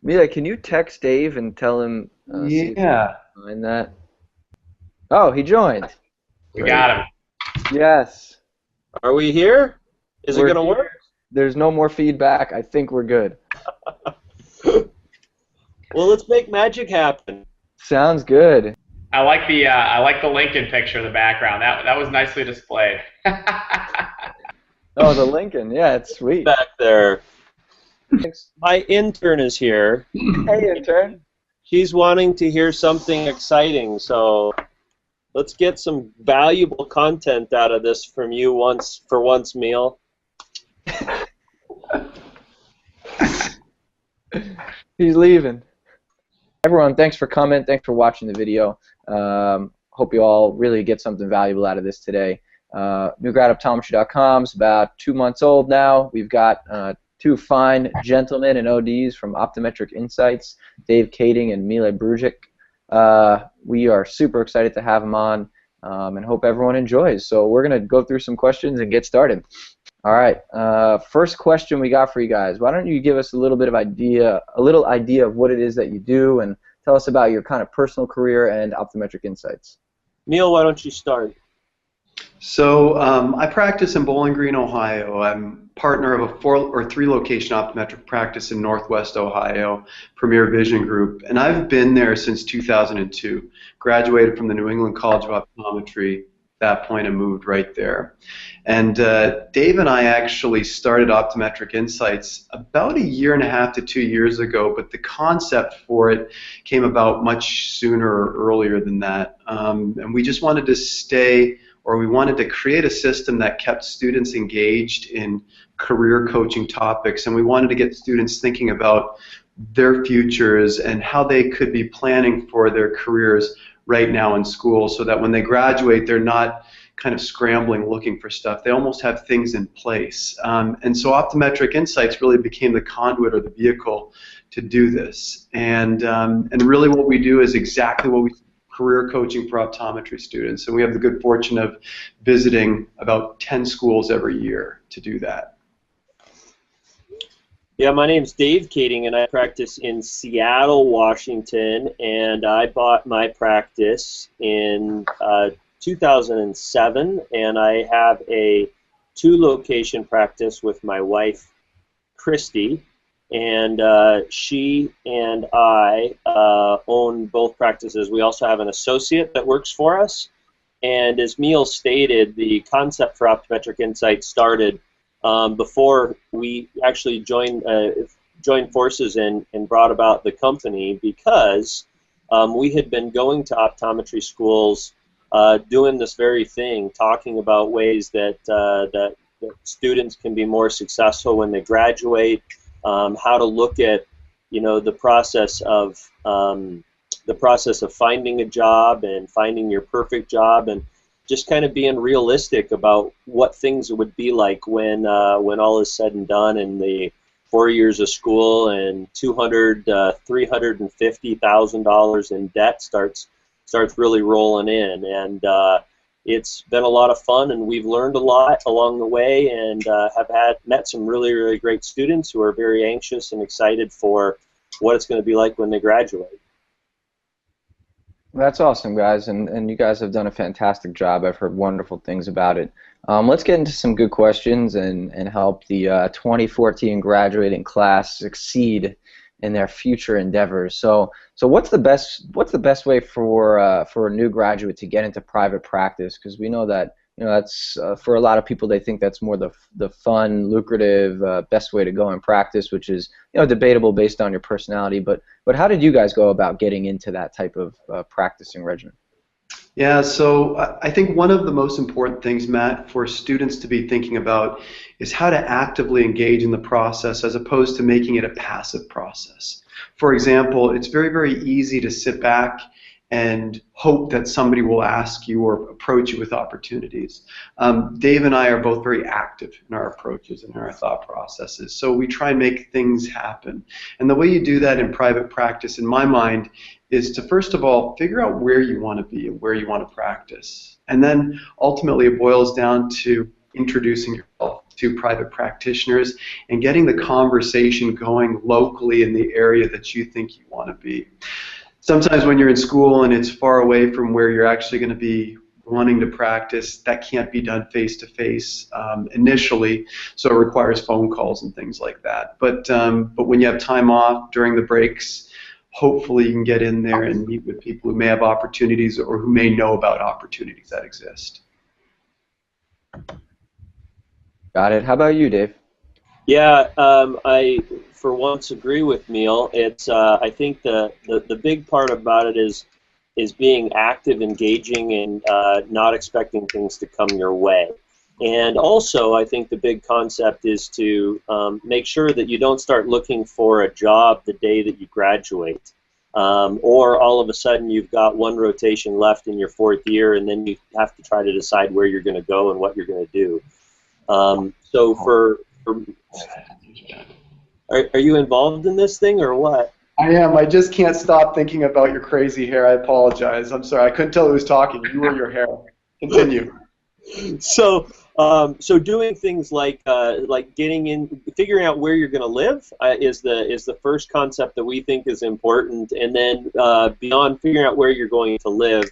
Mila, can you text Dave and tell him, see if he Yeah. can find that? Oh, he joined. We Great. got him. Yes, Are we here? Is it we're going to here. work? There's no more feedback. I think we're good. Well, let's make magic happen. Sounds good. I like the Lincoln picture in the background. That was nicely displayed. Oh, the Lincoln. Yeah, it's sweet. Back there. Thanks. My intern is here. Hey, intern. She's wanting to hear something exciting, so let's get some valuable content out of this from you for once, Meal. He's leaving. Everyone, thanks for coming. Thanks for watching the video. Hope you all really get something valuable out of this today. NewGradOptometry.com is about 2 months old now. We've got two fine gentlemen and ODs from Optometric Insights, Dave Kading and Mile Brujic. We are super excited to have them on and hope everyone enjoys. So we're going to go through some questions and get started. All right. First question we got for you guys. Why don't you give us a little idea of what it is that you do, and tell us about your kind of personal career and Optometric Insights. Neil, why don't you start? So I practice in Bowling Green, Ohio. I'm partner of a 4 or 3 location optometric practice in Northwest Ohio, Premier Vision Group, and I've been there since 2002. Graduated from the New England College of Optometry. At that point, I moved right there. And Dave and I actually started Optometric Insights about 1.5 to 2 years ago, but the concept for it came about much sooner or earlier than that. And we just wanted to we wanted to create a system that kept students engaged in career coaching topics, and we wanted to get students thinking about their futures and how they could be planning for their careers right now in school, so that when they graduate, they're not kind of scrambling looking for stuff. They almost have things in place. And so Optometric Insights really became the conduit or the vehicle to do this. And really what we do is exactly what we career coaching for optometry students. And we have the good fortune of visiting about 10 schools every year to do that. Yeah, my name's Dave Kading, and I practice in Seattle, Washington, and I bought my practice in 2007, and I have a 2-location practice with my wife, Christy, and she and I own both practices. We also have an associate that works for us, and as Neil stated, the concept for Optometric Insights started before we actually joined forces and brought about the company, because we had been going to optometry schools doing this very thing, talking about ways that students can be more successful when they graduate, how to look at, the process of finding a job and finding your perfect job, and just kind of being realistic about what things would be like when all is said and done, and the 4 years of school and $350,000 in debt starts really rolling in, and it's been a lot of fun, and we've learned a lot along the way, and have met some really great students who are very anxious and excited for what it's going to be like when they graduate. That's awesome, guys, and you guys have done a fantastic job. I've heard wonderful things about it. Let's get into some good questions and help the 2014 graduating class succeed in their future endeavors. So what's the best way for a new graduate to get into private practice? Because we know that that's for a lot of people, they think that's more the fun, lucrative, best way to go in practice, which is debatable based on your personality. But how did you guys go about getting into that type of practicing regimen? Yeah, so I think one of the most important things, Matt, for students to be thinking about is how to actively engage in the process as opposed to making it a passive process. For example, it's very easy to sit back and hope that somebody will ask you or approach you with opportunities. Dave and I are both very active in our approaches and in our thought processes, so we try and make things happen. And the way you do that in private practice, in my mind, is to first of all figure out where you want to be and where you want to practice. And then ultimately it boils down to introducing yourself to private practitioners and getting the conversation going locally in the area that you think you want to be. Sometimes when you're in school and it's far away from where you're actually going to be wanting to practice, that can't be done face-to-face initially, so it requires phone calls and things like that. But when you have time off during the breaks, hopefully you can get in there and meet with people who may have opportunities or who may know about opportunities that exist. Got it. How about you, Dave? Yeah, I for once agree with Neil. It's I think the big part about it is being active, engaging, and not expecting things to come your way. And also, I think the big concept is to make sure that you don't start looking for a job the day that you graduate, or all of a sudden you've got one rotation left in your 4th year, and then you have to try to decide where you're going to go and what you're going to do. So are you involved in this thing or what? I am. I just can't stop thinking about your crazy hair. I apologize. I'm sorry. I couldn't tell who was talking. You or your hair. Continue. So doing things like figuring out where you're going to live is the first concept that we think is important, and then beyond figuring out where you're going to live,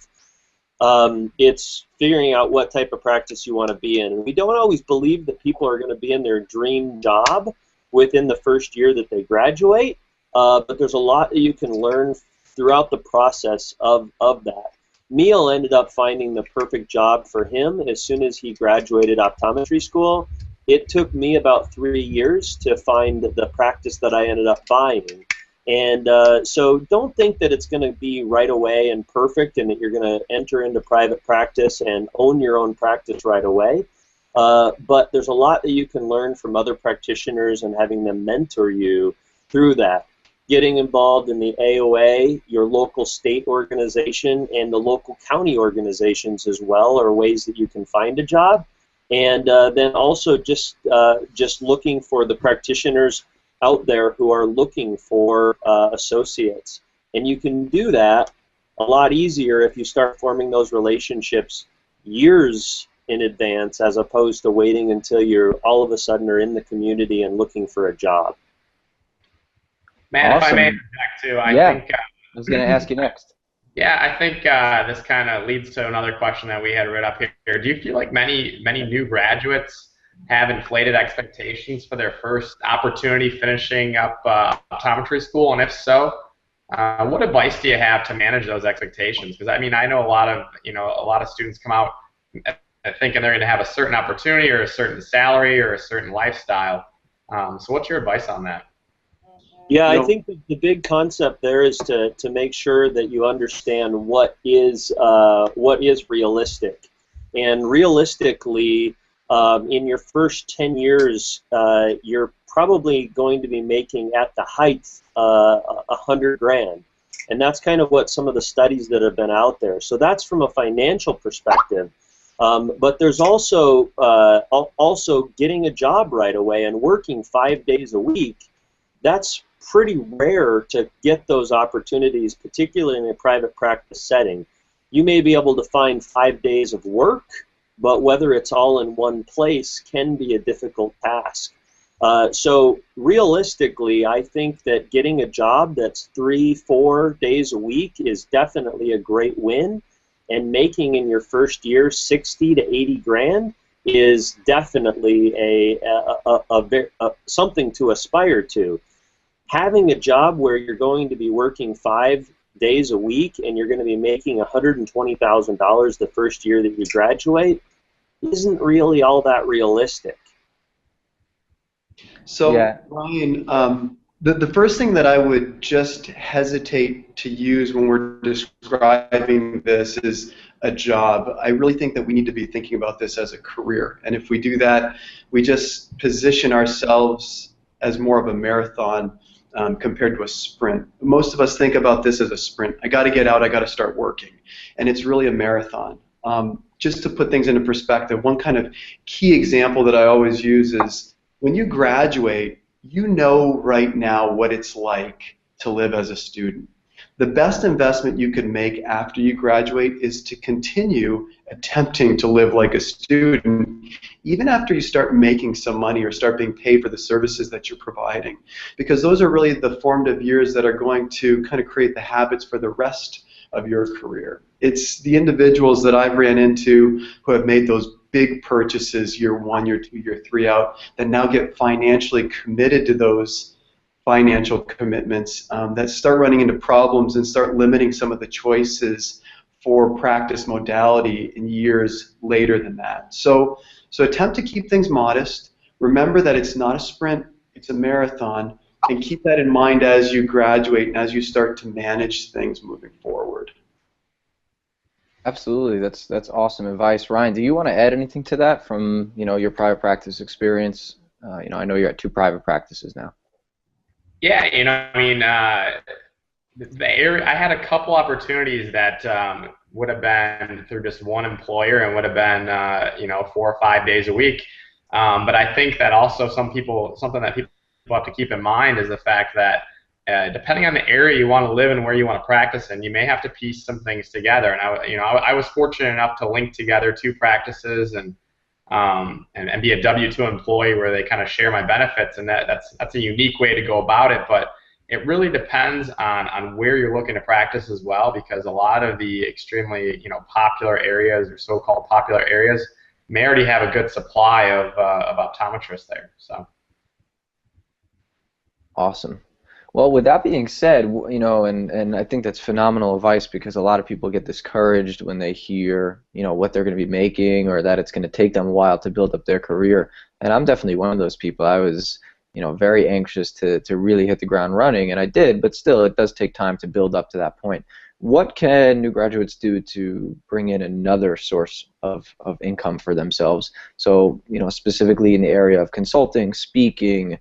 it's figuring out what type of practice you want to be in. And we don't always believe that people are going to be in their dream job within the first year that they graduate, but there's a lot that you can learn throughout the process of that. Neil ended up finding the perfect job for him as soon as he graduated optometry school. It took me about 3 years to find the practice that I ended up buying. And so don't think that it's going to be right away and perfect and that you're going to enter into private practice and own your own practice right away. But there's a lot that you can learn from other practitioners and having them mentor you through that. Getting involved in the AOA, your local state organization, and the local county organizations as well are ways that you can find a job. And then also just looking for the practitioners out there who are looking for associates. And you can do that a lot easier if you start forming those relationships years in advance as opposed to waiting until you're all of a sudden are in the community and looking for a job. Matt, Awesome. if I may interject too, I think I was going to ask you next. Yeah, I think this kind of leads to another question that we had right up here. Do you feel like many new graduates have inflated expectations for their first opportunity finishing up optometry school? And if so, what advice do you have to manage those expectations? Because I mean, I know a lot of students come out thinking they're going to have a certain opportunity or a certain salary or a certain lifestyle. So what's your advice on that? Yeah, I think the big concept there is to make sure that you understand what is realistic, and realistically, in your first 10 years, you're probably going to be making at the height $100,000, and that's kind of what some of the studies that have been out there. So that's from a financial perspective. But there's also getting a job right away and working 5 days a week. That's pretty rare to get those opportunities, particularly in a private practice setting. You may be able to find 5 days of work, but whether it's all in one place can be a difficult task. So realistically, I think that getting a job that's 3-4 days a week is definitely a great win, and making in your first year 60 to 80 grand is definitely something to aspire to. Having a job where you're going to be working 5 days a week and you're going to be making $120,000 the first year that you graduate isn't really all that realistic. So, Yeah. Ryan, the first thing that I would just hesitate to use when we're describing this is a job. I really think that we need to be thinking about this as a career. And if we do that, we just position ourselves as more of a marathon compared to a sprint. Most of us think about this as a sprint. I got to get out, I got to start working. And it's really a marathon. Just to put things into perspective, one kind of key example that I always use is when you graduate, you know right now what it's like to live as a student. the best investment you can make after you graduate is to continue attempting to live like a student, even after you start making some money or start being paid for the services that you're providing. Because those are really the formative years that are going to kind of create the habits for the rest of your career. It's the individuals that I've ran into who have made those big purchases year 1, year 2, year 3 out that now get financially committed to those financial commitments that start running into problems and start limiting some of the choices for practice modality in years later than that. So attempt to keep things modest. Remember that it's not a sprint, it's a marathon, and keep that in mind as you graduate and as you start to manage things moving forward. Absolutely, that's awesome advice. Ryan, do you want to add anything to that from your private practice experience? I know you're at 2 private practices now. Yeah, I mean, the area, I had a couple opportunities that would have been through just one employer and would have been 4 or 5 days a week. But I think that also something that people have to keep in mind is the fact that depending on the area you want to live in, where you want to practice in, you may have to piece some things together. And I was fortunate enough to link together 2 practices and be a W-2 employee where they kind of share my benefits, and that's a unique way to go about it. But it really depends on where you're looking to practice as well, because a lot of the extremely popular areas or so-called popular areas may already have a good supply of optometrists there. So awesome. Well, with that being said, and I think that's phenomenal advice, because a lot of people get discouraged when they hear, what they're going to be making, or that it's going to take them a while to build up their career. And I'm definitely one of those people. I was, very anxious to really hit the ground running, and I did, but still, it does take time to build up to that point. What can new graduates do to bring in another source of income for themselves? So, specifically in the area of consulting, speaking,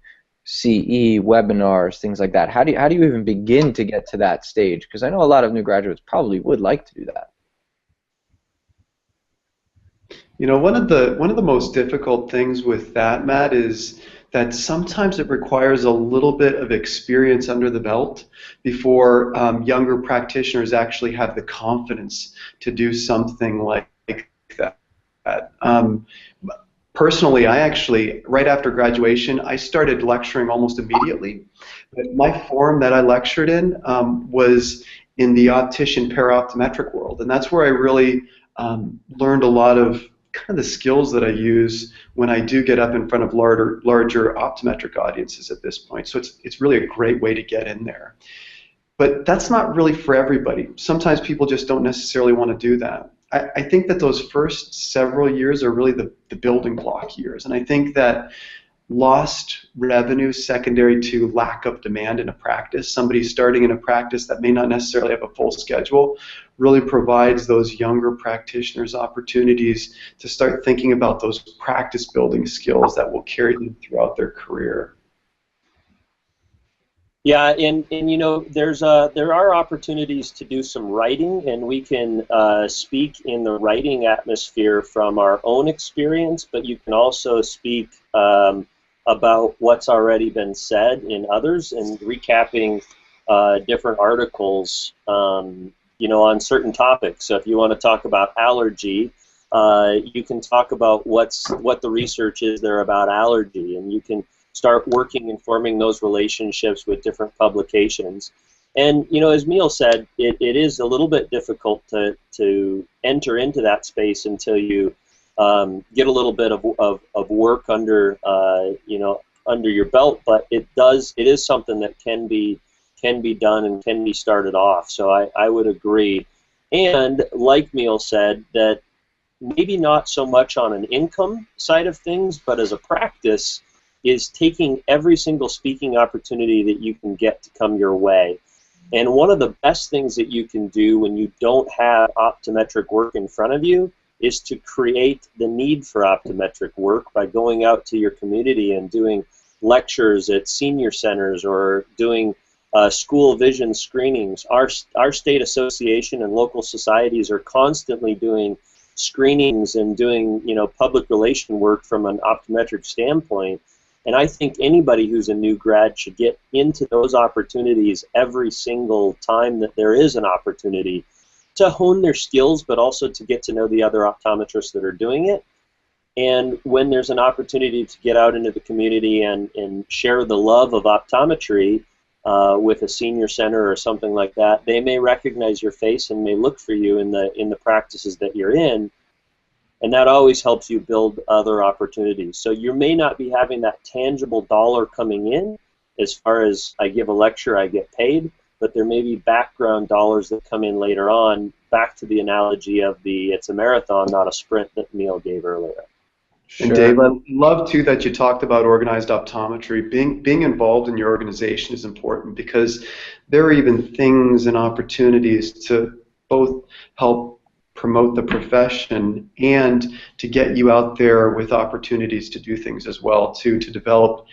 CE, webinars, things like that. How do you even begin to get to that stage? Because I know a lot of new graduates probably would like to do that. One of the most difficult things with that, Matt, is that sometimes it requires a little bit of experience under the belt before younger practitioners actually have the confidence to do something like that. Personally, I actually, right after graduation, I started lecturing almost immediately. But my forum that I lectured in was in the optician para-optometric world, and that's where I really learned a lot of kind of the skills that I use when I do get up in front of larger optometric audiences at this point. So it's really a great way to get in there. But that's not really for everybody. Sometimes people just don't necessarily want to do that. I think that those first several years are really the building block years, and I think that lost revenue secondary to lack of demand in a practice, somebody starting in a practice that may not necessarily have a full schedule, really provides those younger practitioners opportunities to start thinking about those practice building skills that will carry them throughout their career. Yeah, and there are opportunities to do some writing, and we can speak in the writing atmosphere from our own experience, but you can also speak about what's already been said in others and recapping different articles, on certain topics. So if you want to talk about allergy, you can talk about what the research is there about allergy, and you can start working and forming those relationships with different publications. And as Emil said, it is a little bit difficult to enter into that space until you get a little bit of work under under your belt. But it is something that can be done and can be started off. So I would agree. And like Emil said, that maybe not so much on an income side of things, but as a practice, is taking every single speaking opportunity that you can get to come your way. And one of the best things that you can do when you don't have optometric work in front of you is to create the need for optometric work by going out to your community and doing lectures at senior centers or doing school vision screenings. Our state association and local societies are constantly doing screenings and doing public relation work from an optometric standpoint. And I think anybody who's a new grad should get into those opportunities every single time that there is an opportunity to hone their skills, but also to get to know the other optometrists that are doing it. And when there's an opportunity to get out into the community and share the love of optometry with a senior center or something like that, they may recognize your face and may look for you in the practices that you're in. And that always helps you build other opportunities. So you may not be having that tangible dollar coming in as far as I give a lecture, I get paid, but there may be background dollars that come in later on, back to the analogy of it's a marathon, not a sprint that Neil gave earlier. And Dave, I love too that you talked about organized optometry. Being involved in your organization is important because there are even things and opportunities to both help promote the profession and to get you out there with opportunities to do things as well too, to develop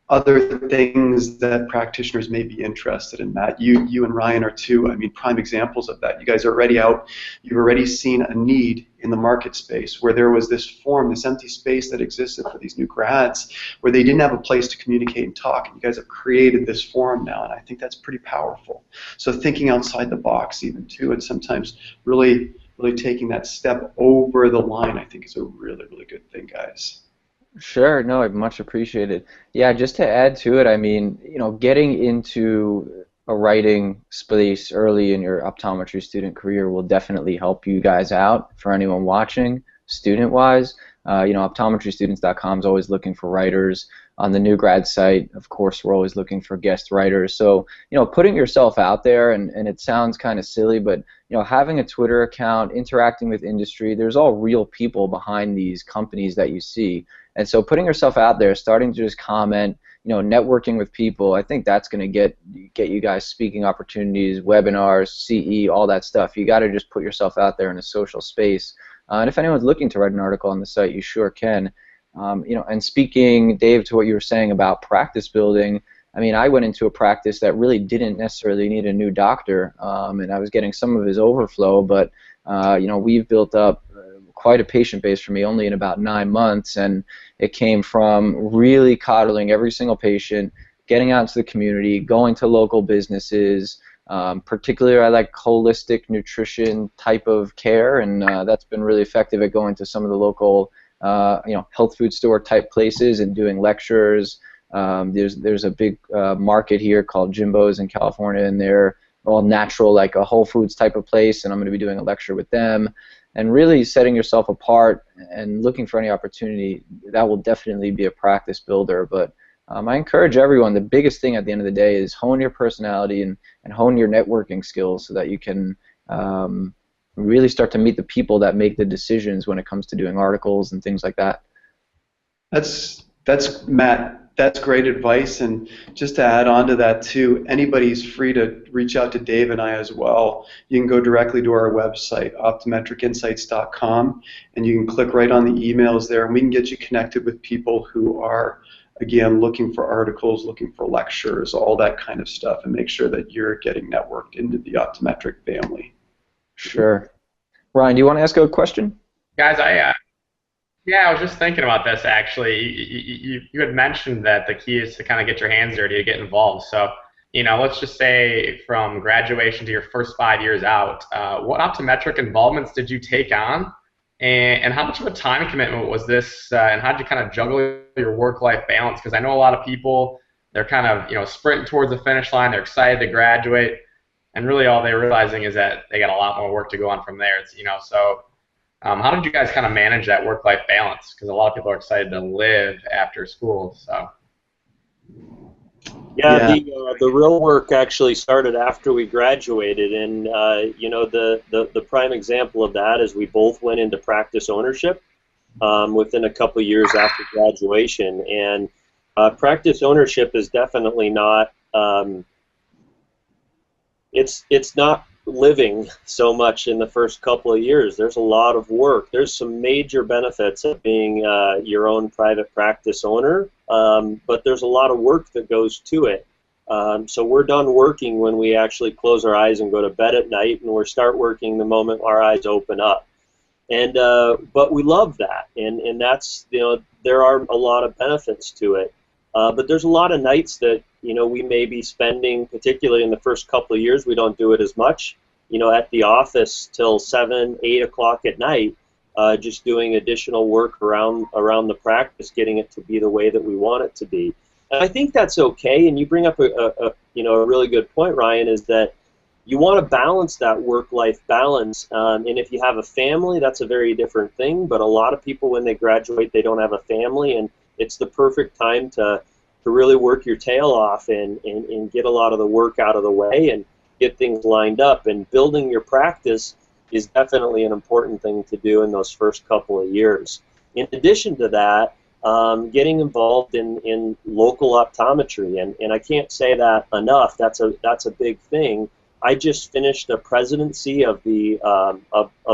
other things that practitioners may be interested in. Matt, you and Ryan are two, prime examples of that. You guys are already out. You've already seen a need in the market space where there was this empty space that existed for these new grads where they didn't have a place to communicate and talk. And you guys have created this forum now, and I think that's pretty powerful. So thinking outside the box even too, and sometimes really taking that step over the line, I think is a really, really good thing, guys. Sure, no, much appreciated. Yeah, just to add to it, getting into a writing space early in your optometry student career will definitely help you guys out. For anyone watching, student-wise, optometrystudents.com is always looking for writers. On the New Grad site, of course, we're always looking for guest writers. So, putting yourself out there, and it sounds kind of silly, but, having a Twitter account, interacting with industry, there's all real people behind these companies that you see. And so putting yourself out there, starting to just comment, networking with people, I think that's going to get you guys speaking opportunities, webinars, CE, all that stuff. You got to just put yourself out there in a social space. And if anyone's looking to write an article on the site, you sure can. And speaking, Dave, to what you were saying about practice building, I went into a practice that really didn't necessarily need a new doctor, and I was getting some of his overflow, but we've built up quite a patient base for me only in about 9 months, and it came from really coddling every single patient, getting out into the community, going to local businesses. Particularly, I like holistic nutrition type of care, and that's been really effective at going to some of the local health food store type places and doing lectures. There's a big market here called Jimbo's in California, and they're all natural, like a Whole Foods type of place, and I'm going to be doing a lecture with them. And really setting yourself apart and looking for any opportunity, that will definitely be a practice builder. But I encourage everyone, the biggest thing at the end of the day is hone your personality and hone your networking skills so that you can really start to meet the people that make the decisions when it comes to doing articles and things like that. That's Matt. That's great advice, and just to add on to that too, anybody's free to reach out to Dave and I as well. You can go directly to our website, optometricinsights.com, and you can click right on the emails there, and we can get you connected with people who are, again, looking for articles, looking for lectures, all that kind of stuff, and make sure that you're getting networked into the optometric family. Sure. Ryan, do you want to ask a question? Guys, I was just thinking about this, actually. You had mentioned that the key is to kind of get your hands dirty, to get involved. So, let's just say from graduation to your first 5 years out, what optometric involvements did you take on? And how much of a time commitment was this, and how did you kind of juggle your work-life balance? Because I know a lot of people, they're kind of, sprinting towards the finish line, they're excited to graduate, and really all they're realizing is that they got a lot more work to go on from there. How did you guys kind of manage that work-life balance? Because a lot of people are excited to live after school. So. Yeah. The real work actually started after we graduated, and the prime example of that is we both went into practice ownership within a couple of years after graduation, and practice ownership is definitely not. It's not living so much in the first couple of years. There's a lot of work. There's some major benefits of being your own private practice owner, but there's a lot of work that goes to it. So we're done working when we actually close our eyes and go to bed at night, and we start working the moment our eyes open up. And but we love that, and that's, there are a lot of benefits to it. But there's a lot of nights that, we may be spending, particularly in the first couple of years, we don't do it as much, at the office till 7, 8 o'clock at night, just doing additional work around the practice, getting it to be the way that we want it to be. And I think that's okay. And you bring up a really good point, Ryan, is that you want to balance that work-life balance. And if you have a family, that's a very different thing. But a lot of people, when they graduate, they don't have a family, and it's the perfect time to really work your tail off and get a lot of the work out of the way and get things lined up. And building your practice is definitely an important thing to do in those first couple of years. In addition to that, getting involved in local optometry, and I can't say that enough. That's a big thing. I just finished a presidency of the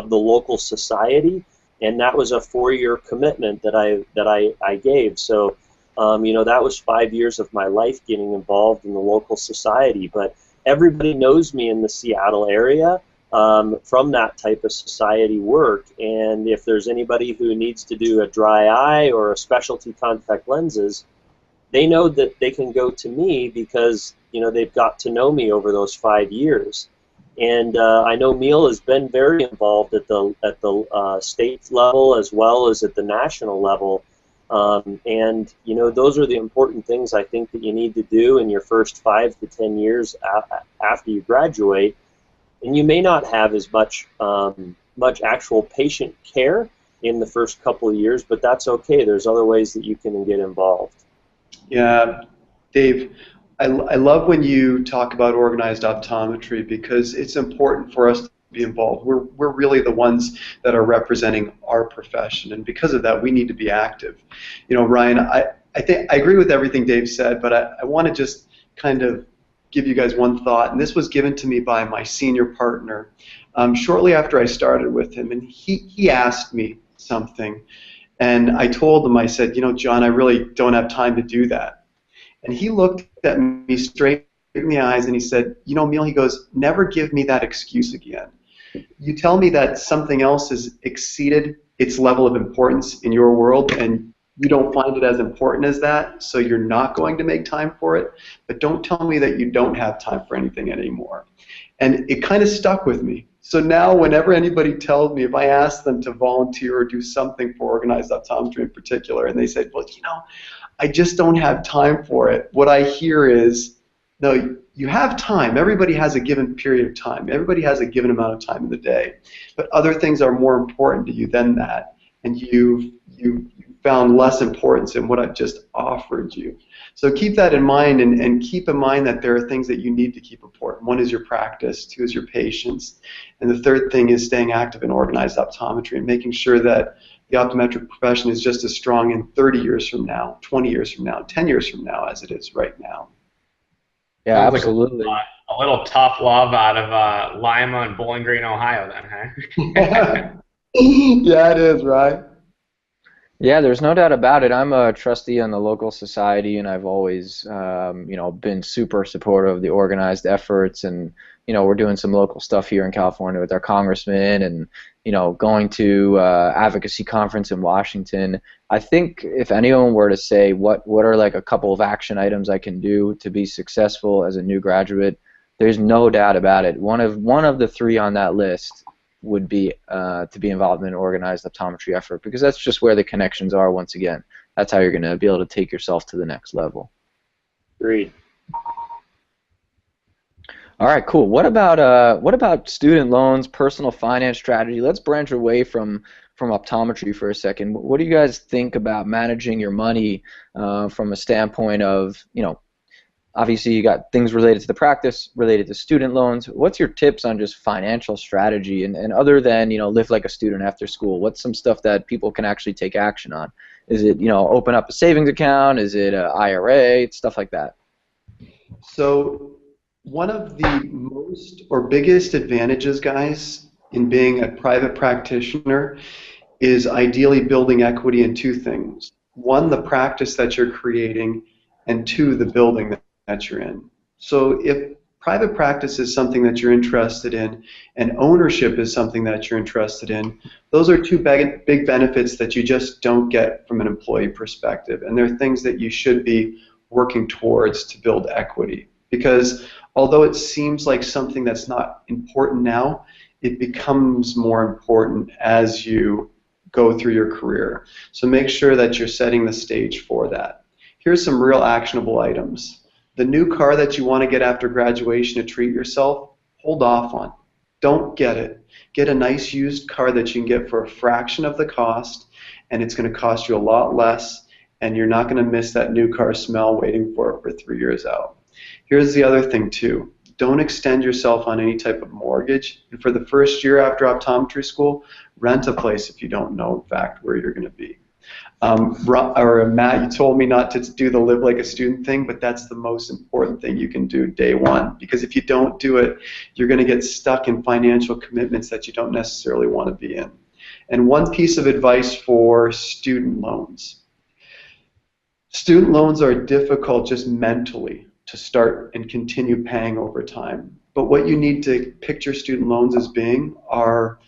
local society, and that was a 4-year commitment that I gave. So, that was 5 years of my life getting involved in the local society. But everybody knows me in the Seattle area from that type of society work. And if there's anybody who needs to do a dry eye or a specialty contact lenses, they know that they can go to me because they've got to know me over those 5 years. And I know Neil has been very involved at the state level as well as at the national level. And those are the important things I think that you need to do in your first 5 to 10 years after you graduate. And you may not have as much actual patient care in the first couple of years, but that's okay. There's other ways that you can get involved. Yeah, Dave, I love when you talk about organized optometry because it's important for us to be involved. We're really the ones that are representing our profession, and because of that, we need to be active. Ryan, I think I agree with everything Dave said, but I want to just kind of give you guys one thought, and this was given to me by my senior partner shortly after I started with him, and he asked me something, and I told him, I said, John, I really don't have time to do that. And he looked at me straight in the eyes and he said, Neil, he goes, never give me that excuse again. You tell me that something else has exceeded its level of importance in your world and you don't find it as important as that, so you're not going to make time for it, but don't tell me that you don't have time for anything anymore. And it kind of stuck with me. So now whenever anybody tells me, if I ask them to volunteer or do something for organized optometry in particular, and they say, well, I just don't have time for it, what I hear is, no, you have time. Everybody has a given period of time. Everybody has a given amount of time in the day. But other things are more important to you than that. And you've found less importance in what I've just offered you. So keep that in mind, and keep in mind that there are things that you need to keep important. One is your practice, 2 is your patients, and the 3rd thing is staying active in organized optometry and making sure that the optometric profession is just as strong in 30 years from now, 20 years from now, 10 years from now as it is right now. Yeah, sounds absolutely. Like a little tough love out of Lima and Bowling Green, Ohio, then, huh? Yeah, it is, right? Yeah, there's no doubt about it. I'm a trustee on the local society, and I've always, been super supportive of the organized efforts. And we're doing some local stuff here in California with our congressman, and going to advocacy conference in Washington. I think if anyone were to say what are like a couple of action items I can do to be successful as a new graduate, there's no doubt about it. One of the 3 on that list would be to be involved in an organized optometry effort, because that's just where the connections are. Once again, that's how you're going to be able to take yourself to the next level. Agreed. All right, cool. What about student loans, personal finance strategy? Let's branch away from optometry for a second. What do you guys think about managing your money from a standpoint of, obviously you got things related to the practice, related to student loans. What's your tips on just financial strategy, and other than, live like a student after school? What's some stuff that people can actually take action on? Is it, open up a savings account? Is it an IRA? Stuff like that. So one of the most or biggest advantages, guys, in being a private practitioner is ideally building equity in 2 things. 1, the practice that you're creating, and 2, the building that you're in. So if private practice is something that you're interested in and ownership is something that you're interested in, those are 2 big benefits that you just don't get from an employee perspective, and they're things that you should be working towards to build equity. Because although it seems like something that's not important now, it becomes more important as you go through your career. So make sure that you're setting the stage for that. Here's some real actionable items. The new car that you want to get after graduation to treat yourself, hold off on. Don't get it. Get a nice used car that you can get for a fraction of the cost, and it's going to cost you a lot less, and you're not going to miss that new car smell waiting for it for 3 years out. Here's the other thing too. Don't extend yourself on any type of mortgage. And for the first year after optometry school, rent a place if you don't know, in fact, where you're going to be. Matt, you told me not to do the live like a student thing, but that's the most important thing you can do day one. Because if you don't do it, you're going to get stuck in financial commitments that you don't necessarily want to be in. And one piece of advice for student loans. Student loans are difficult just mentally to start and continue paying over time. But what you need to picture student loans as being are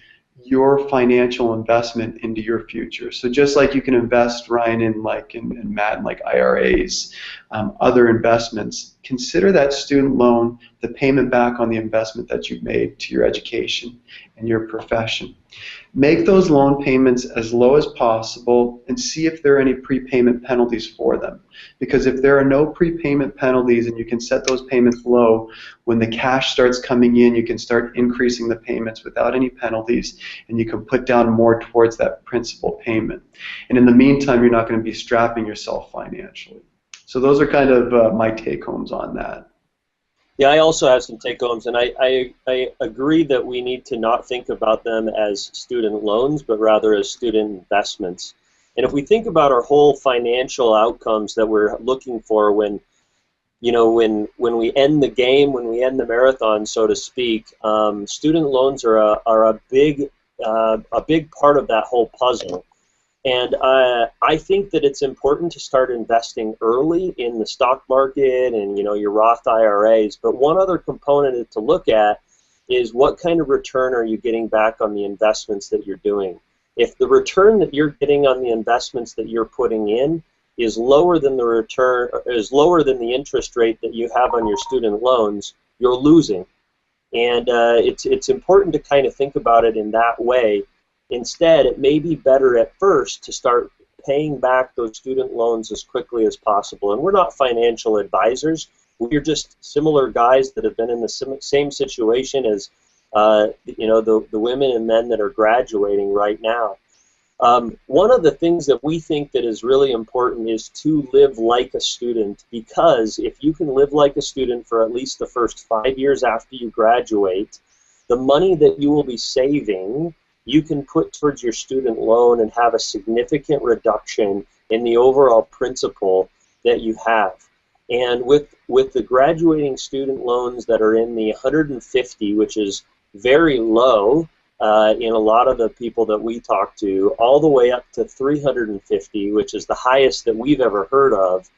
your financial investment into your future. So just like you can invest, Ryan, in Matt, in like IRAs, other investments, consider that student loan the payment back on the investment that you've made to your education and your profession. Make those loan payments as low as possible and see if there are any prepayment penalties for them. Because if there are no prepayment penalties and you can set those payments low, when the cash starts coming in, you can start increasing the payments without any penalties, and you can put down more towards that principal payment. And in the meantime, you're not going to be strapping yourself financially. So those are kind of my take-homes on that. Yeah, I also have some take-homes, and I agree that we need to not think about them as student loans, but rather as student investments. And if we think about our whole financial outcomes that we're looking for when we end the game, when we end the marathon, so to speak, student loans are a big part of that whole puzzle. And I think that it's important to start investing early in the stock market and your Roth IRAs. But one other component to look at is what kind of return are you getting back on the investments that you're doing. If the return that you're getting on the investments that you're putting in is lower than the interest rate that you have on your student loans, you're losing. And it's important to kind of think about it in that way. Instead, it may be better at first to start paying back those student loans as quickly as possible. And we're not financial advisors. We're just similar guys that have been in the same situation as the women and men that are graduating right now. One of the things that we think that is really important is to live like a student, because if you can live like a student for at least the first 5 years after you graduate, the money that you will be saving you can put towards your student loan and have a significant reduction in the overall principal that you have. And with the graduating student loans that are in the 150, which is very low in a lot of the people that we talk to, all the way up to 350, which is the highest that we've ever heard of,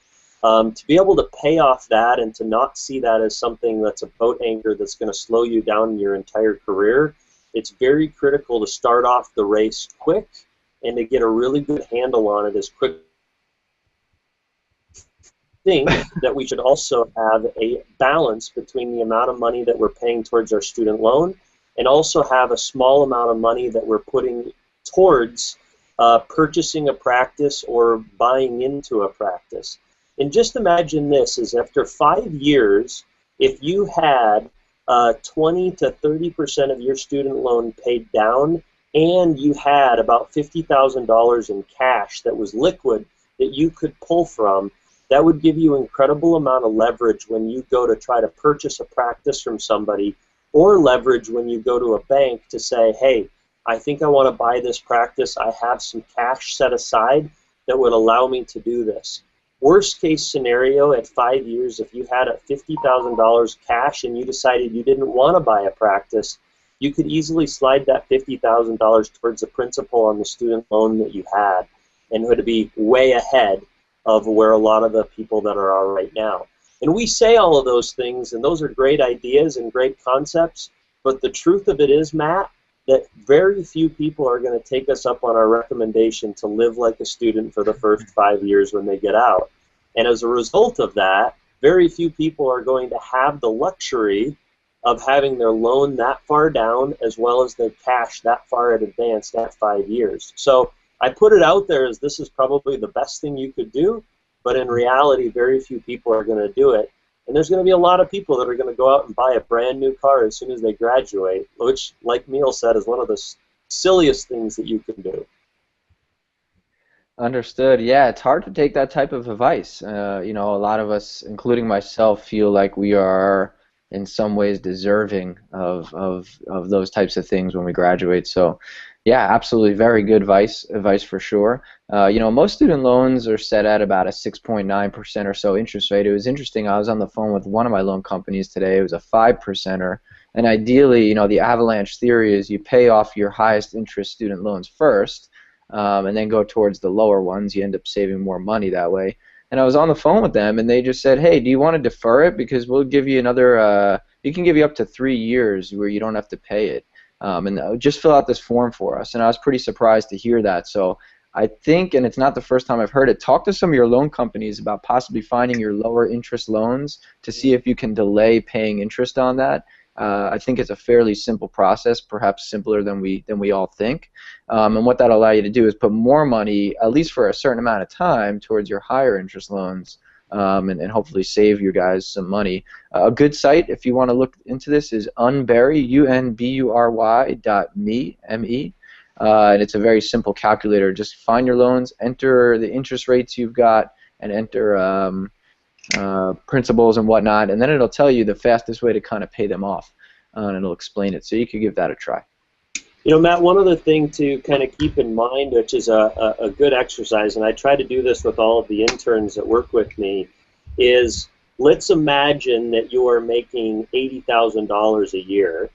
to be able to pay off that and to not see that as something that's a boat anchor that's going to slow you down in your entire career, it's very critical to start off the race quick and to get a really good handle on it as quick. I think that we should also have a balance between the amount of money that we're paying towards our student loan and also have a small amount of money that we're putting towards purchasing a practice or buying into a practice. And just imagine this, is after 5 years, if you had 20 to 30% of your student loan paid down, and you had about $50,000 in cash that was liquid that you could pull from, that would give you an incredible amount of leverage when you go to try to purchase a practice from somebody, or leverage when you go to a bank to say, hey, I think I want to buy this practice. I have some cash set aside that would allow me to do this. Worst case scenario, at 5 years, if you had $50,000 cash and you decided you didn't want to buy a practice, you could easily slide that $50,000 towards the principal on the student loan that you had, and it would be way ahead of where a lot of the people that are right now. And we say all of those things, and those are great ideas and great concepts, but the truth of it is, Matt, that very few people are going to take us up on our recommendation to live like a student for the first 5 years when they get out. And as a result of that, very few people are going to have the luxury of having their loan that far down as well as their cash that far in advance at 5 years. So I put it out there as this is probably the best thing you could do, but in reality, very few people are going to do it. And there's going to be a lot of people that are going to go out and buy a brand new car as soon as they graduate, which, like Neil said, is one of the silliest things that you can do. Understood. Yeah, it's hard to take that type of advice. You know, a lot of us, including myself, feel like we are in some ways deserving of those types of things when we graduate. So, yeah, absolutely, very good advice for sure. You know, most student loans are set at about a 6.9% or so interest rate. It was interesting. I was on the phone with one of my loan companies today. It was a 5%er. And ideally, you know, the avalanche theory is you pay off your highest interest student loans first, and then go towards the lower ones. You end up saving more money that way. And I was on the phone with them, and they just said, hey, do you want to defer it? Because we'll give you another, we can give you up to 3 years where you don't have to pay it. And just fill out this form for us. And I was pretty surprised to hear that. So I think, and it's not the first time I've heard it, talk to some of your loan companies about possibly finding your lower interest loans to see if you can delay paying interest on that. I think it's a fairly simple process, perhaps simpler than we all think. And what that'll allow you to do is put more money, at least for a certain amount of time, towards your higher interest loans, and hopefully save you guys some money. A good site, if you want to look into this, is unbury, unbury.me, M-E. And it's a very simple calculator. Just find your loans, enter the interest rates you've got, and enter principals and whatnot, and then it'll tell you the fastest way to kind of pay them off, and it'll explain it. So you could give that a try. You know, Matt, one other thing to kind of keep in mind, which is a good exercise, and I try to do this with all of the interns that work with me, is let's imagine that you are making $80,000 a year.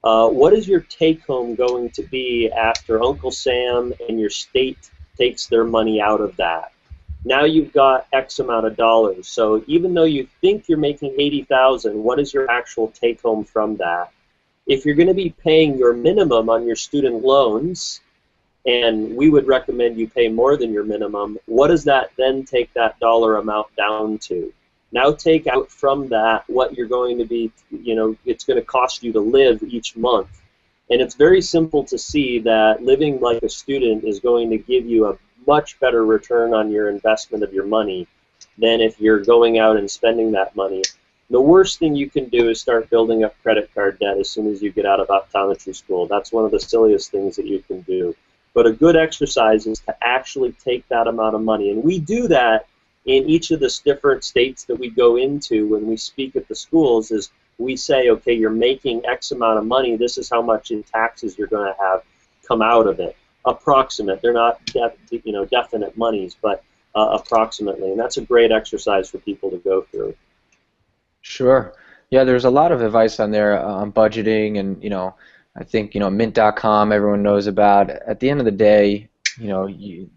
What is your take-home going to be after Uncle Sam and your state takes their money out of that? Now you've got X amount of dollars. So even though you think you're making $80,000, what is your actual take-home from that? If you're going to be paying your minimum on your student loans, and we would recommend you pay more than your minimum, what does that then take that dollar amount down to? Now take out from that what you're going to be, you know, it's going to cost you to live each month. And it's very simple to see that living like a student is going to give you a much better return on your investment of your money than if you're going out and spending that money. The worst thing you can do is start building up credit card debt as soon as you get out of optometry school. That's one of the silliest things that you can do. But a good exercise is to actually take that amount of money. And we do that in each of the different states that we go into when we speak at the schools. Is we say, okay, you're making X amount of money. This is how much in taxes you're going to have come out of it. Approximate. They're not definite monies, but approximately. And that's a great exercise for people to go through. Sure. Yeah, there's a lot of advice on there on budgeting, and I think Mint.com everyone knows about. At the end of the day,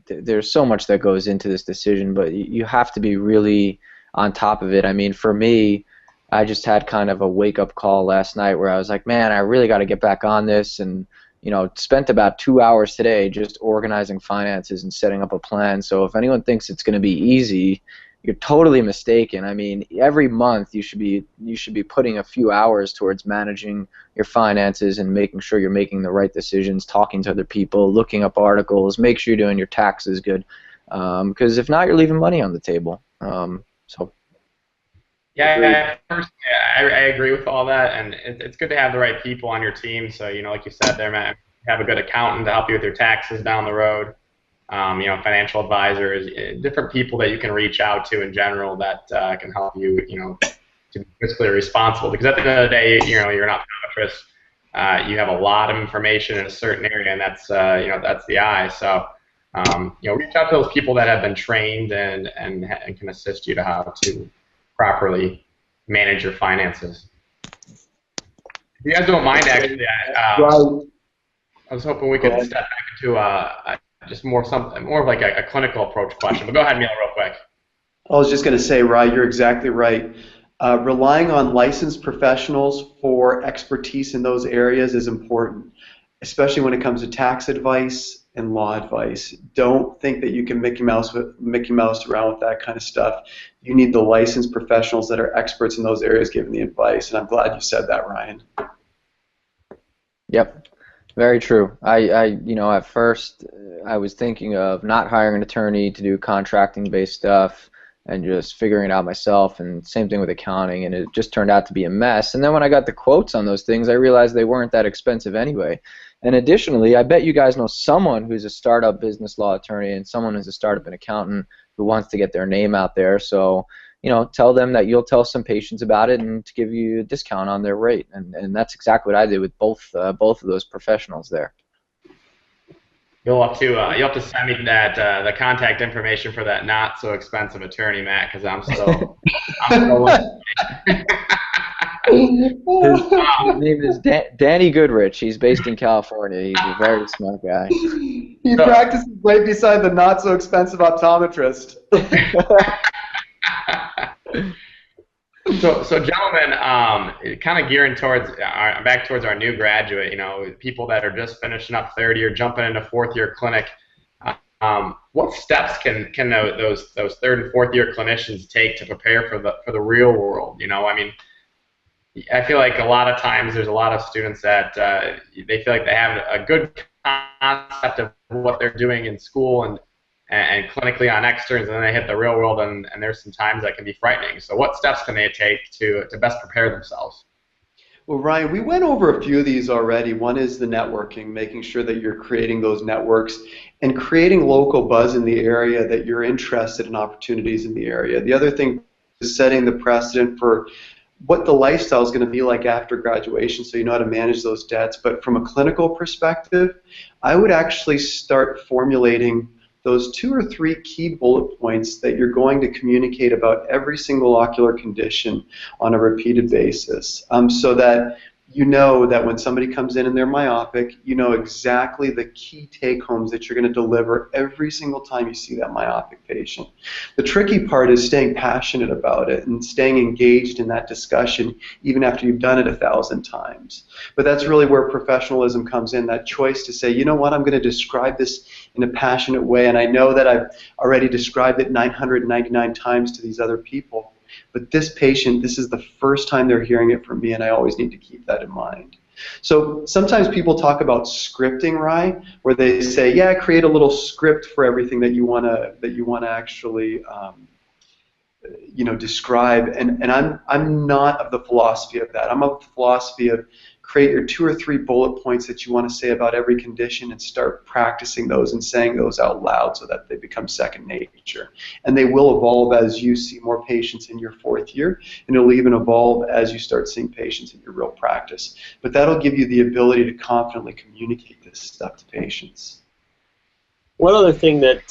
there's so much that goes into this decision, but you have to be really on top of it. I mean, for me, I just had kind of a wake-up call last night where I was like, man, I really got to get back on this, and spent about 2 hours today just organizing finances and setting up a plan. So if anyone thinks it's going to be easy, you're totally mistaken. I mean, every month you should be putting a few hours towards managing your finances and making sure you're making the right decisions, talking to other people, looking up articles, make sure you're doing your taxes good, because if not, you're leaving money on the table. Yeah, I agree with all that, and it's good to have the right people on your team. So, like you said there, Matt, have a good accountant to help you with your taxes down the road. Financial advisors, different people that you can reach out to in general that can help you, to be fiscally responsible. Because at the end of the day, you're an optometrist. You have a lot of information in a certain area, and that's the eye. So, reach out to those people that have been trained and can assist you to how to properly manage your finances. If you guys don't mind, actually, I was hoping we could step back into just more of like a clinical approach question. But go ahead, Neil, real quick. I was just going to say, Rye, you're exactly right. Relying on licensed professionals for expertise in those areas is important, especially when it comes to tax advice and law advice. Don't think that you can Mickey Mouse around with that kind of stuff. You need the licensed professionals that are experts in those areas giving the advice, and I'm glad you said that, Ryan. Yep, very true. At first I was thinking of not hiring an attorney to do contracting-based stuff and just figuring it out myself, and same thing with accounting, and it just turned out to be a mess. And then when I got the quotes on those things, I realized they weren't that expensive anyway. And additionally, I bet you guys know someone who's a startup business law attorney and someone who's a startup and accountant who wants to get their name out there. So, tell them that you'll tell some patients about it and to give you a discount on their rate. And that's exactly what I did with both of those professionals there. You'll have to send me that the contact information for that not so expensive attorney, Matt, because I'm still His name is Danny Goodrich. He's based in California. He's a very smart guy. He practices right beside the not so expensive optometrist. So gentlemen, kind of gearing towards back towards our new graduate, people that are just finishing up third year, jumping into fourth year clinic. What steps can those third and fourth year clinicians take to prepare for the real world? I feel like a lot of times there's a lot of students that they feel like they have a good concept of what they're doing in school and clinically on externs, and then they hit the real world, and there's some times that can be frightening. So what steps can they take to best prepare themselves? Well, Ryan, we went over a few of these already. One is the networking, making sure that you're creating those networks and creating local buzz in the area that you're interested in opportunities in the area. The other thing is setting the precedent for what the lifestyle is going to be like after graduation, so you know how to manage those debts. But from a clinical perspective, I would actually start formulating those 2 or 3 key bullet points that you're going to communicate about every single ocular condition on a repeated basis, so that you know that when somebody comes in and they're myopic, you know exactly the key take-homes that you're going to deliver every single time you see that myopic patient. The tricky part is staying passionate about it and staying engaged in that discussion even after you've done it 1,000 times. But that's really where professionalism comes in, that choice to say, you know what, I'm going to describe this in a passionate way, and I know that I've already described it 999 times to these other people. But this patient, this is the first time they're hearing it from me, and I always need to keep that in mind. So sometimes people talk about scripting, right? Where they say, yeah, create a little script for everything that you want to actually describe. And I'm not of the philosophy of that. I'm of the philosophy of create your 2 or 3 bullet points that you want to say about every condition and start practicing those and saying those out loud so that they become second nature. And they will evolve as you see more patients in your 4th year, and it'll even evolve as you start seeing patients in your real practice. But that'll give you the ability to confidently communicate this stuff to patients. One other thing that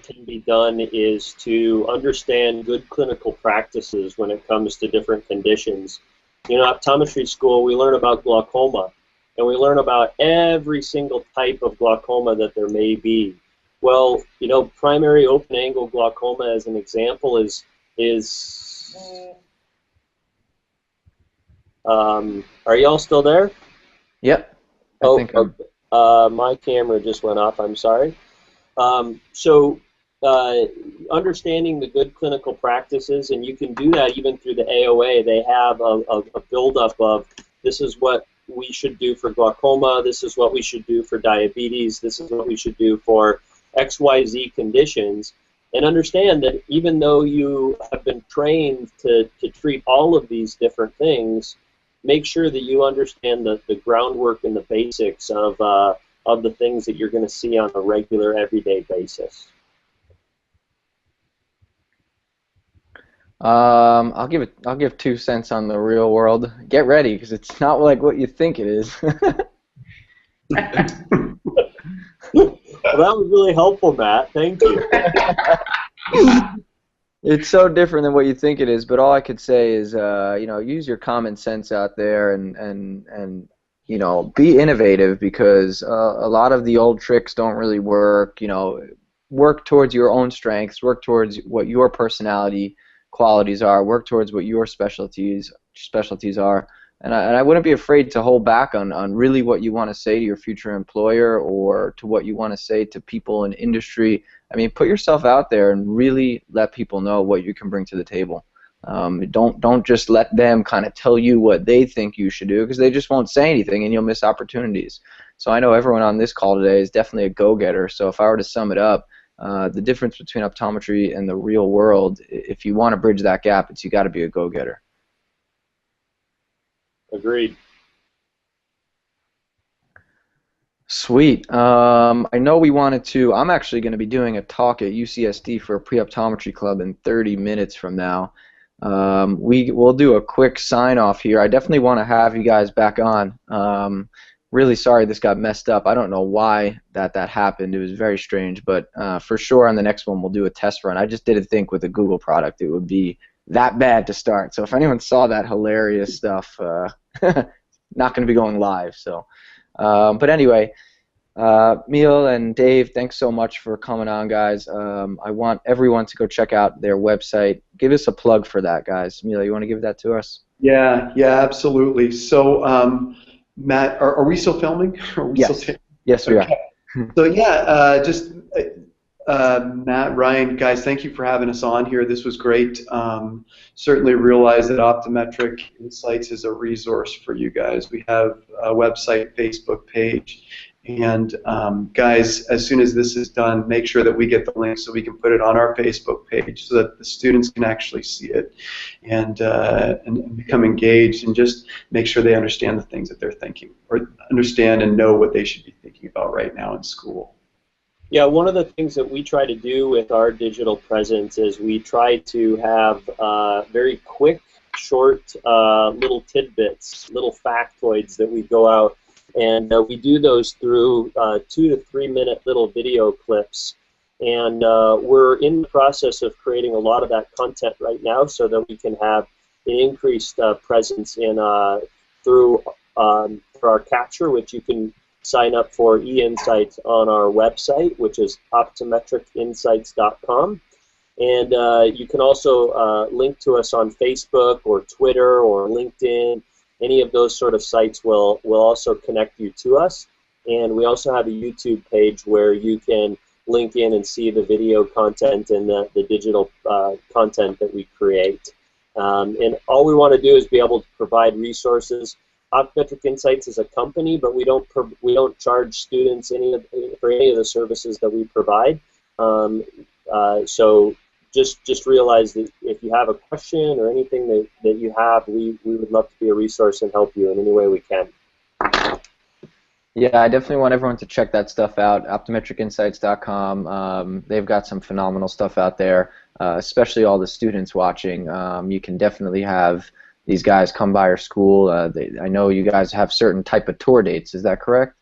can be done is to understand good clinical practices when it comes to different conditions. Optometry school, we learn about glaucoma, and we learn about every single type of glaucoma that there may be. Well, primary open-angle glaucoma, as an example, is are y'all still there? Yep. My camera just went off. I'm sorry. Understanding the good clinical practices, and you can do that even through the AOA. They have a buildup of this is what we should do for glaucoma, this is what we should do for diabetes, this is what we should do for XYZ conditions, and understand that even though you have been trained to treat all of these different things, make sure that you understand the groundwork and the basics of the things that you're going to see on a regular, everyday basis. I'll give 2 cents on the real world. Get ready, because it's not like what you think it is. Well, that was really helpful, Matt. Thank you. It's so different than what you think it is. But all I could say is, use your common sense out there and be innovative, because a lot of the old tricks don't really work. Work towards your own strengths. Work towards what your personality qualities are. Work towards what your specialties are. And I wouldn't be afraid to hold back on really what you want to say to your future employer or to what you want to say to people in industry. I mean, put yourself out there and really let people know what you can bring to the table. Don't just let them kind of tell you what they think you should do, because they just won't say anything and you'll miss opportunities. So I know everyone on this call today is definitely a go-getter. So if I were to sum it up, the difference between optometry and the real world, if you want to bridge that gap, it's you got to be a go-getter. Agreed. Sweet. I know we wanted to. I'm actually going to be doing a talk at UCSD for a pre-optometry club in 30 minutes from now. We'll do a quick sign-off here. I definitely want to have you guys back on. Really sorry this got messed up. I don't know why that happened. It was very strange, but for sure on the next one we'll do a test run. I just didn't think with a Google product it would be that bad to start. So if anyone saw that hilarious stuff, not going to be going live. So, but anyway, Emil and Dave, thanks so much for coming on, guys. I want everyone to go check out their website. Give us a plug for that, guys. Emil, you want to give that to us? Yeah, absolutely. So, Matt, are we still filming? Yes, we are. So yeah, just Matt, Ryan, guys, thank you for having us on here. This was great. Certainly realize that Optometric Insights is a resource for you guys. We have a website, Facebook page, and guys, as soon as this is done, make sure that we get the link so we can put it on our Facebook page so that the students can actually see it and become engaged, and just make sure they understand the things that they're thinking, or understand and know what they should be thinking about right now in school. Yeah, one of the things that we try to do with our digital presence is we try to have very quick, short little tidbits, little factoids that we go out, and we do those through 2 to 3 minute little video clips. And we're in the process of creating a lot of that content right now so that we can have an increased presence in through our capture, which you can sign up for e-insights on our website, which is optometricinsights.com. And you can also link to us on Facebook or Twitter or LinkedIn. Any of those sort of sites will also connect you to us. And we also have a YouTube page where you can link in and see the video content and the digital content that we create. And all we want to do is be able to provide resources. Optometric Insights is a company, but we don't charge students for any of the services that we provide. So just realize that if you have a question or anything that you have, we would love to be a resource and help you in any way we can. Yeah, I definitely want everyone to check that stuff out, optometricinsights.com. They've got some phenomenal stuff out there, especially all the students watching. You can definitely have these guys come by our school. I know you guys have certain type of tour dates. Is that correct?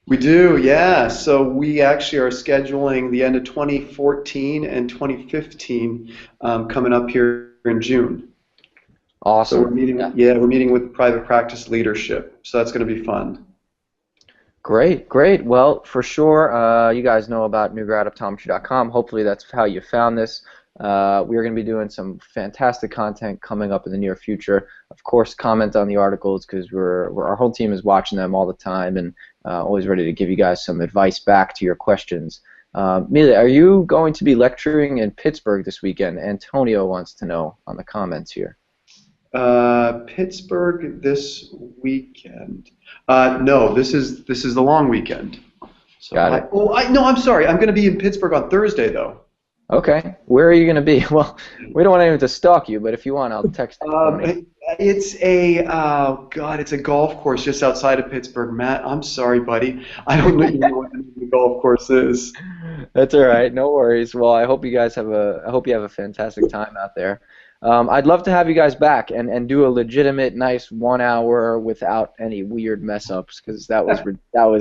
We do, yeah. So we actually are scheduling the end of 2014 and 2015 coming up here in June. Awesome. So we're meeting, we're meeting with private practice leadership. So that's going to be fun. Great, great. Well, for sure, you guys know about NewGradOptometry.com. Hopefully that's how you found this. We're going to be doing some fantastic content coming up in the near future. Of course, comment on the articles, because our whole team is watching them all the time and always ready to give you guys some advice back to your questions. Mila, are you going to be lecturing in Pittsburgh this weekend? Antonio wants to know on the comments here. Pittsburgh this weekend. No, this is the long weekend. So Got it. No, I'm sorry. I'm going to be in Pittsburgh on Thursday, though. Okay. Where are you going to be? Well, we don't want anyone to stalk you, but if you want, I'll text you. It's a it's a golf course just outside of Pittsburgh. Matt, I'm sorry, buddy. I don't even know what the golf course is. That's all right. No worries. Well, I hope you guys have a fantastic time out there. I'd love to have you guys back and do a legitimate, nice 1 hour without any weird mess ups, because that was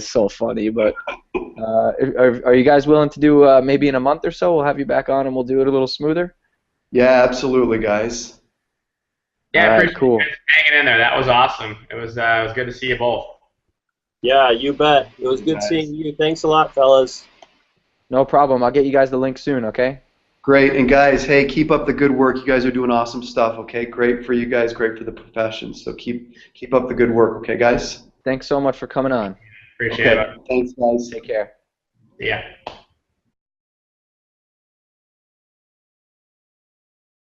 so funny. But are you guys willing to do maybe in a month or so? We'll have you back on and we'll do it a little smoother. Yeah, absolutely, guys. Yeah, all I right, appreciate cool. you guys hanging in there. That was awesome. It was good to see you both. Yeah, you bet. It was good seeing you. Thanks a lot, fellas. No problem. I'll get you guys the link soon. Okay. Great. And guys, hey, keep up the good work. You guys are doing awesome stuff. Okay, great for you guys, great for the profession. So keep up the good work. Okay, guys. Thanks so much for coming on. Appreciate it. Thanks, guys. Take care. Yeah.